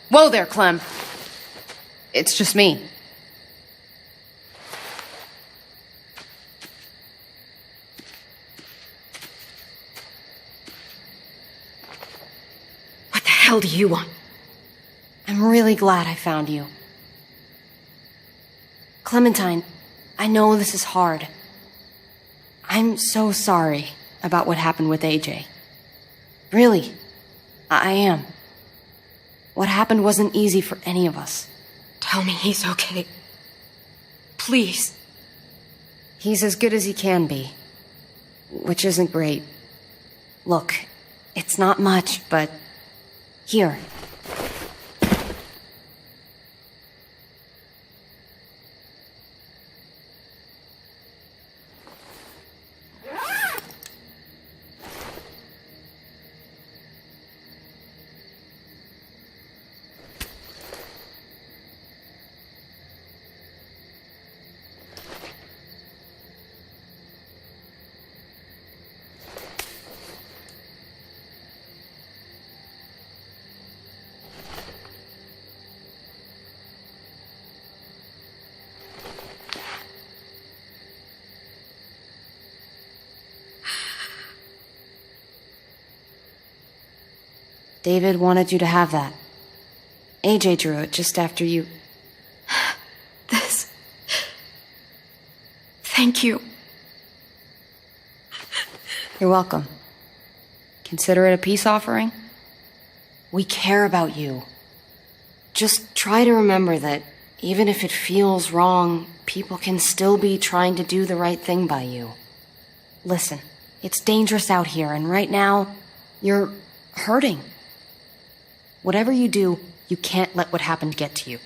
Whoa there, Clem. It's just me. What the hell do you want? I'm really glad I found you. Clementine, I know this is hard. I'm so sorry about what happened with AJ. Really, I am. What happened wasn't easy for any of us. Tell me he's okay. Please. He's as good as he can be, which isn't great. Look, it's not much, but here. David wanted you to have that. AJ drew it just after you... This... Thank you. You're welcome. Consider it a peace offering? We care about you. Just try to remember that even if it feels wrong, people can still be trying to do the right thing by you. Listen, it's dangerous out here, and right now, you're hurting. Whatever you do, you can't let what happened get to you.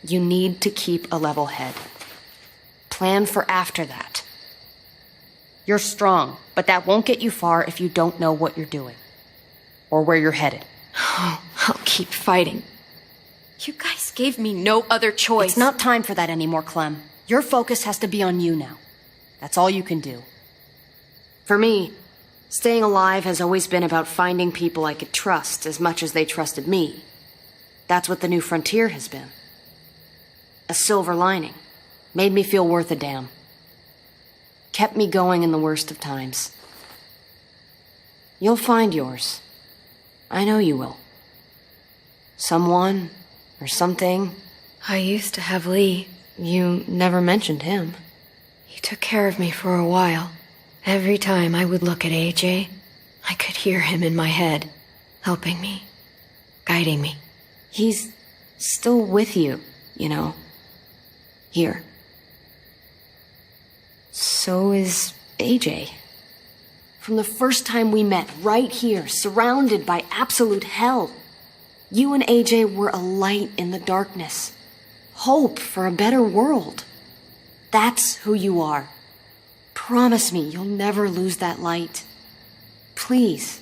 You need to keep a level head. Plan for after that. You're strong, but that won't get you far if you don't know what you're doing. Or where you're headed. Oh, I'll keep fighting. You guys gave me no other choice. It's not time for that anymore, Clem. Your focus has to be on you now. That's all you can do. For me, staying alive has always been about finding people I could trust as much as they trusted me. That's what the new frontier has been. A silver lining. Made me feel worth a damn. Kept me going in the worst of times. You'll find yours. I know you will. Someone or something. I used to have Lee. You never mentioned him. He took care of me for a while. Every time I would look at AJ, I could hear him in my head, helping me, guiding me. He's still with you, you know. Here. So is AJ. From the first time we met, right here, surrounded by absolute hell, you and AJ were a light in the darkness. Hope for a better world. That's who you are. Promise me you'll never lose that light. Please.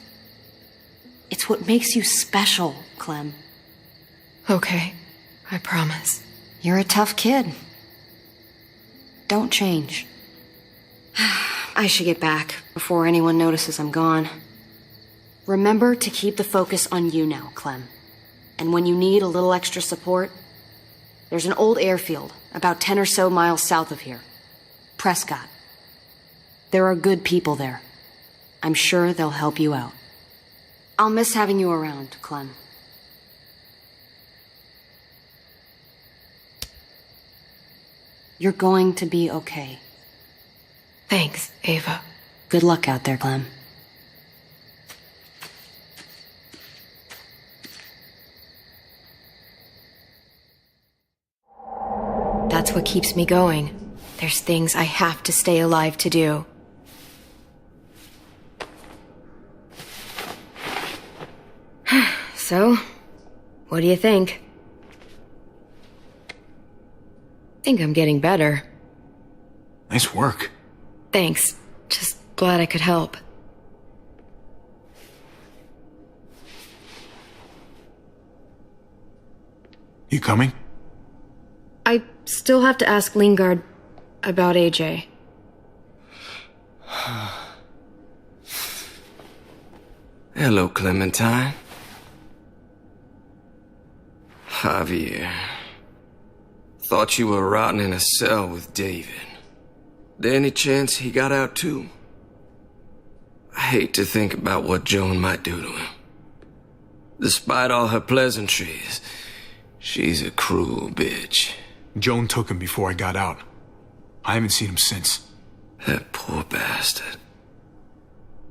It's what makes you special, Clem. Okay, I promise. You're a tough kid. Don't change. I should get back before anyone notices I'm gone. Remember to keep the focus on you now, Clem. And when you need a little extra support, there's an old airfield about 10 or so miles south of here. Prescott. There are good people there. I'm sure they'll help you out. I'll miss having you around, Clem. You're going to be okay. Thanks, Ava. Good luck out there, Clem. That's what keeps me going. There's things I have to stay alive to do. So, what do you think? Think I'm getting better. Nice work. Thanks. Just glad I could help. You coming? I still have to ask Lingard about AJ. Hello, Clementine. Javier. Thought you were rotting in a cell with David. There any chance he got out too? I hate to think about what Joan might do to him. Despite all her pleasantries, she's a cruel bitch. Joan took him before I got out. I haven't seen him since. That poor bastard.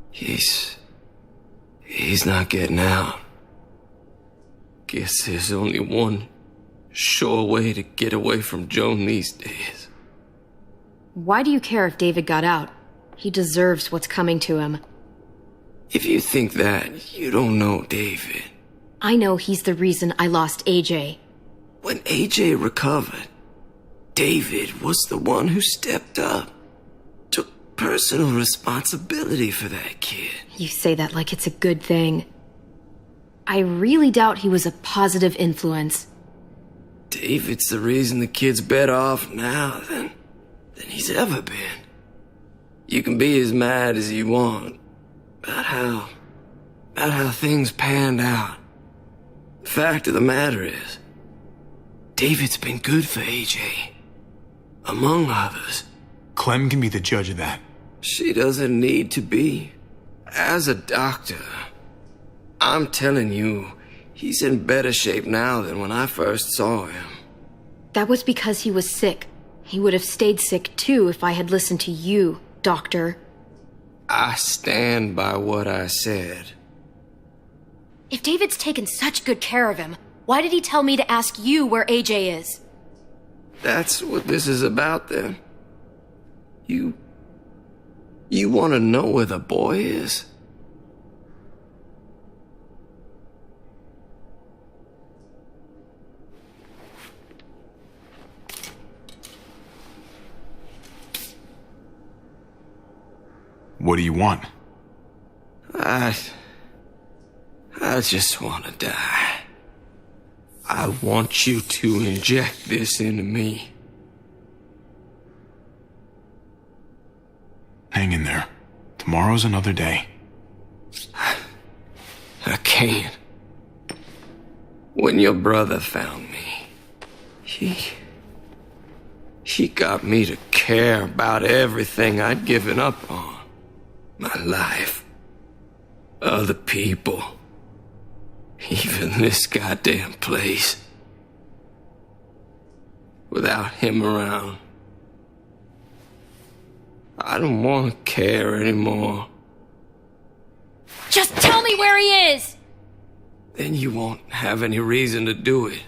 He's not getting out. Guess there's only one sure way to get away from Joan these days. Why do you care if David got out? He deserves what's coming to him. If you think that, you don't know David. I know he's the reason I lost AJ. When AJ recovered, David was the one who stepped up. Took personal responsibility for that kid. You say that like it's a good thing. I really doubt he was a positive influence. David's the reason the kid's better off now than he's ever been. You can be as mad as you want about how things panned out. The fact of the matter is, David's been good for AJ, among others. Clem can be the judge of that. She doesn't need to be. As a doctor, I'm telling you, he's in better shape now than when I first saw him. That was because he was sick. He would have stayed sick too if I had listened to you, Doctor. I stand by what I said. If David's taken such good care of him, why did he tell me to ask you where AJ is? That's what this is about, then. You want to know where the boy is? What do you want? I just want to die. I want you to inject this into me. Hang in there. Tomorrow's another day. I can't. When your brother found me, he got me to care about everything I'd given up on. My life. Other people. Even this goddamn place. Without him around, I don't want to care anymore. Just tell me where he is! Then you won't have any reason to do it.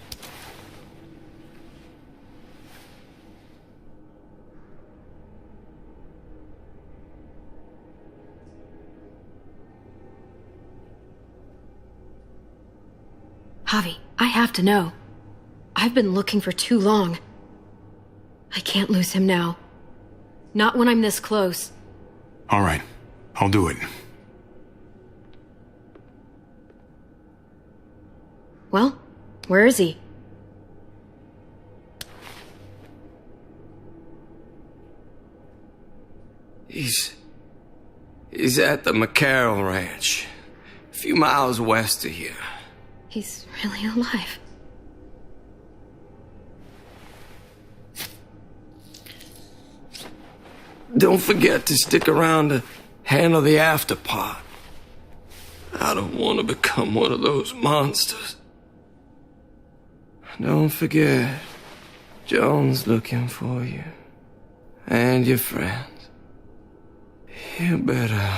Javi, I have to know. I've been looking for too long. I can't lose him now. Not when I'm this close. All right, I'll do it. Well, where is he? He's at the McCarroll Ranch, a few miles west of here. He's really alive. Don't forget to stick around to handle the after part. I don't want to become one of those monsters. Don't forget, Joan's looking for you. And your friends. You better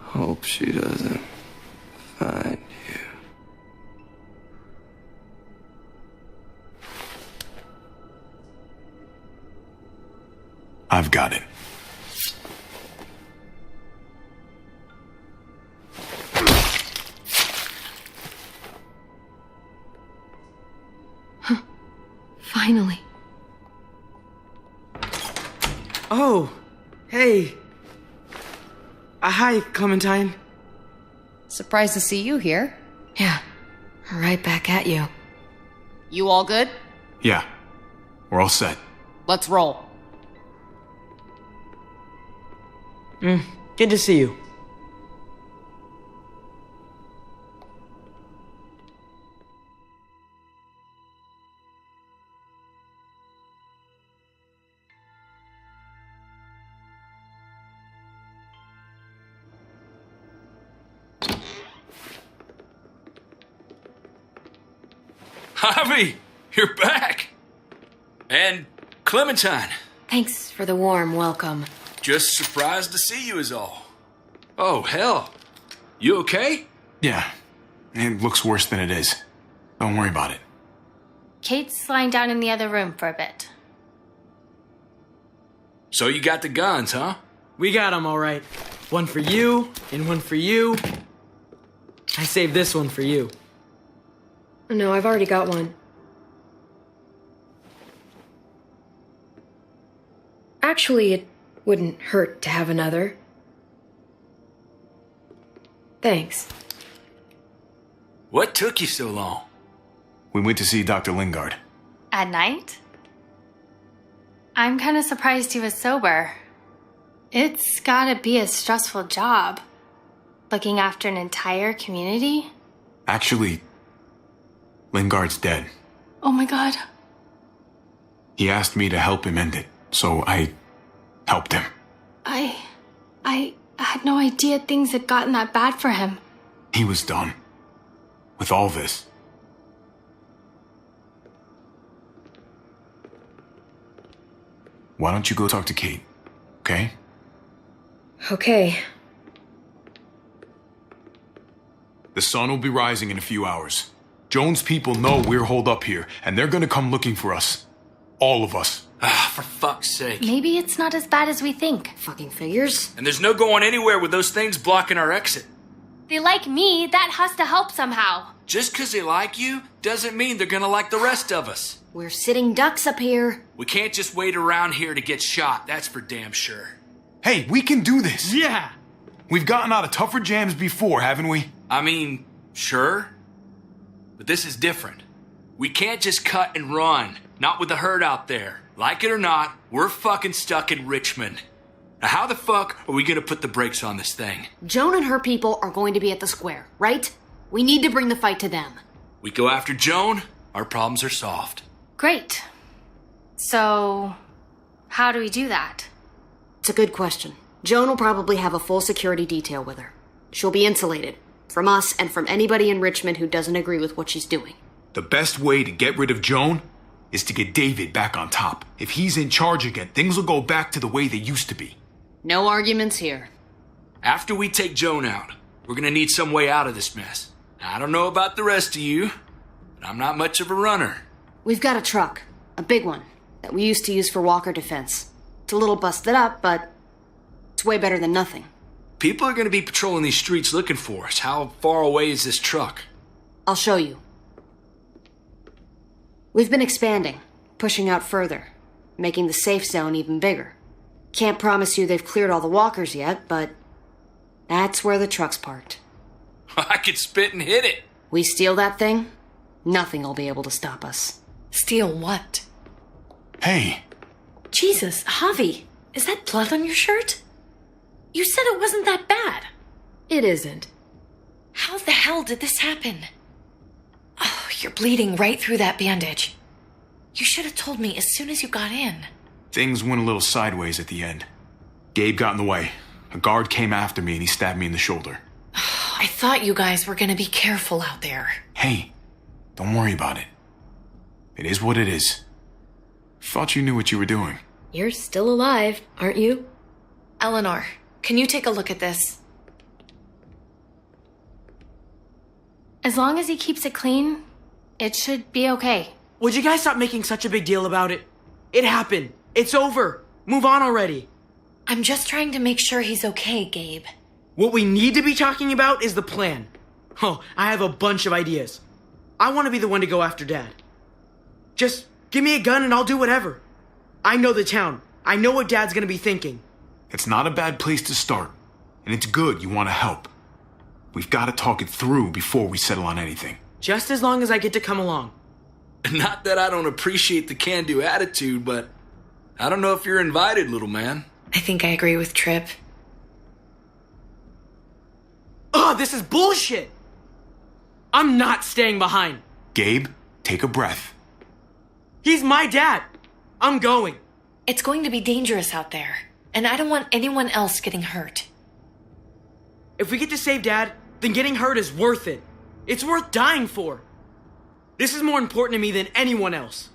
hope she doesn't find you. I've got it. Finally. Oh, hey. Hi, Clementine. Surprised to see you here. Yeah, right back at you. You all good? Yeah, we're all set. Let's roll. Good to see you. Javi, you're back. And Clementine. Thanks for the warm welcome. Just surprised to see you is all. Oh, hell. You okay? Yeah, it looks worse than it is. Don't worry about it. Kate's lying down in the other room for a bit. So you got the guns, huh? We got them all right. One for you, and one for you. I saved this one for you. No, I've already got one. Actually, it wouldn't hurt to have another. Thanks. What took you so long? We went to see Dr. Lingard. At night? I'm kind of surprised he was sober. It's gotta be a stressful job. Looking after an entire community? Actually, Lingard's dead. Oh my god. He asked me to help him end it, so I helped him. I had no idea things had gotten that bad for him. He was done with all this. Why don't you go talk to Kate, okay? Okay. The sun will be rising in a few hours. Joan's people know we're holed up here, and they're gonna come looking for us. All of us. Ah, for fuck's sake. Maybe it's not as bad as we think. Fucking figures. And there's no going anywhere with those things blocking our exit. They like me, that has to help somehow. Just 'cause they like you doesn't mean they're gonna like the rest of us. We're sitting ducks up here. We can't just wait around here to get shot, that's for damn sure. Hey, we can do this. Yeah! We've gotten out of tougher jams before, haven't we? I mean, sure. But this is different. We can't just cut and run. Not with the herd out there. Like it or not, we're fucking stuck in Richmond. Now how the fuck are we gonna put the brakes on this thing? Joan and her people are going to be at the square, right? We need to bring the fight to them. We go after Joan, our problems are solved. Great. So, how do we do that? It's a good question. Joan will probably have a full security detail with her. She'll be insulated. From us and from anybody in Richmond who doesn't agree with what she's doing. The best way to get rid of Joan is to get David back on top. If he's in charge again, things will go back to the way they used to be. No arguments here. After we take Joan out, we're gonna need some way out of this mess. Now, I don't know about the rest of you, but I'm not much of a runner. We've got a truck. A big one. That we used to use for walker defense. It's a little busted up, but it's way better than nothing. People are gonna be patrolling these streets looking for us. How far away is this truck? I'll show you. We've been expanding, pushing out further, making the safe zone even bigger. Can't promise you they've cleared all the walkers yet, but that's where the truck's parked. I could spit and hit it. We steal that thing, nothing will be able to stop us. Steal what? Hey, Jesus, Javi, is that blood on your shirt? You said it wasn't that bad. It isn't. How the hell did this happen? Oh, you're bleeding right through that bandage. You should have told me as soon as you got in. things went a little sideways at the end. Gabe got in the way. A guard came after me and he stabbed me in the shoulder. I thought you guys were gonna be careful out there. Hey, don't worry about it. It is what it is. Thought you knew what you were doing. You're still alive, aren't you? Eleanor, can you take a look at this? As long as he keeps it clean, it should be okay. Would you guys stop making such a big deal about it? It happened. It's over. Move on already. I'm just trying to make sure he's okay, Gabe. What we need to be talking about is the plan. Oh, I have a bunch of ideas. I want to be the one to go after Dad. Just give me a gun and I'll do whatever. I know the town. I know what Dad's gonna be thinking. It's not a bad place to start. And it's good you want to help. We've got to talk it through before we settle on anything. Just as long as I get to come along. Not that I don't appreciate the can-do attitude, but I don't know if you're invited, little man. I think I agree with Tripp. Ugh, this is bullshit! I'm not staying behind. Gabe, take a breath. He's my dad. I'm going. It's going to be dangerous out there, and I don't want anyone else getting hurt. If we get to save Dad, then getting hurt is worth it. It's worth dying for. This is more important to me than anyone else.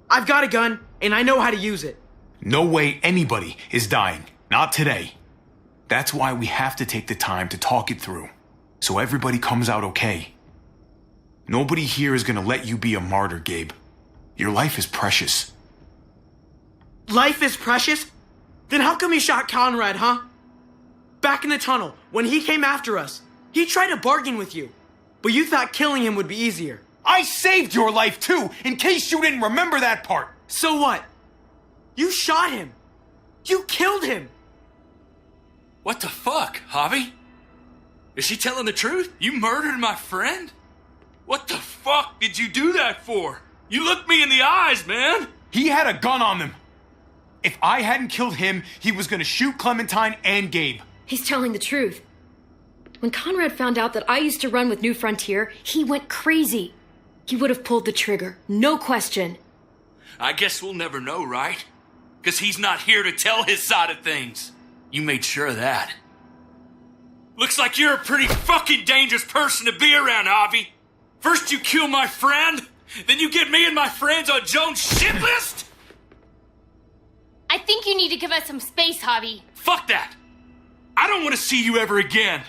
I've got a gun, and I know how to use it. No way anybody is dying. Not today. That's why we have to take the time to talk it through, so everybody comes out okay. Nobody here is gonna let you be a martyr, Gabe. Your life is precious. Life is precious? Then how come you shot Conrad, huh? Back in the tunnel, when he came after us, he tried to bargain with you, but you thought killing him would be easier. I saved your life too, in case you didn't remember that part. So what? You shot him. You killed him. What the fuck, Javi? Is she telling the truth? You murdered my friend? What the fuck did you do that for? You looked me in the eyes, man. He had a gun on them. If I hadn't killed him, he was gonna shoot Clementine and Gabe. He's telling the truth. When Conrad found out that I used to run with New Frontier, he went crazy. He would have pulled the trigger, no question. I guess we'll never know, right? Because he's not here to tell his side of things. You made sure of that. Looks like you're a pretty fucking dangerous person to be around, Javi. First you kill my friend, then you get me and my friends on Jones' shit list? I think you need to give us some space, Javi. Fuck that. I don't want to see you ever again.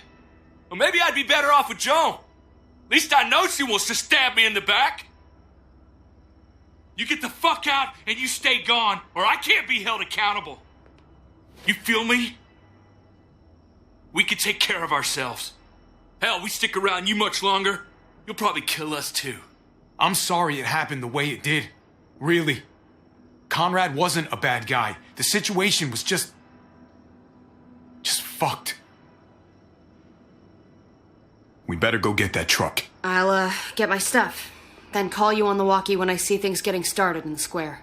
Well, maybe I'd be better off with Joan. At least I know she wants to stab me in the back. You get the fuck out and you stay gone, or I can't be held accountable. You feel me? We can take care of ourselves. Hell, we stick around you much longer, you'll probably kill us too. I'm sorry it happened the way it did. Really. Conrad wasn't a bad guy. The situation was just fucked. We better go get that truck. I'll, get my stuff. Then call you on the walkie when I see things getting started in the square.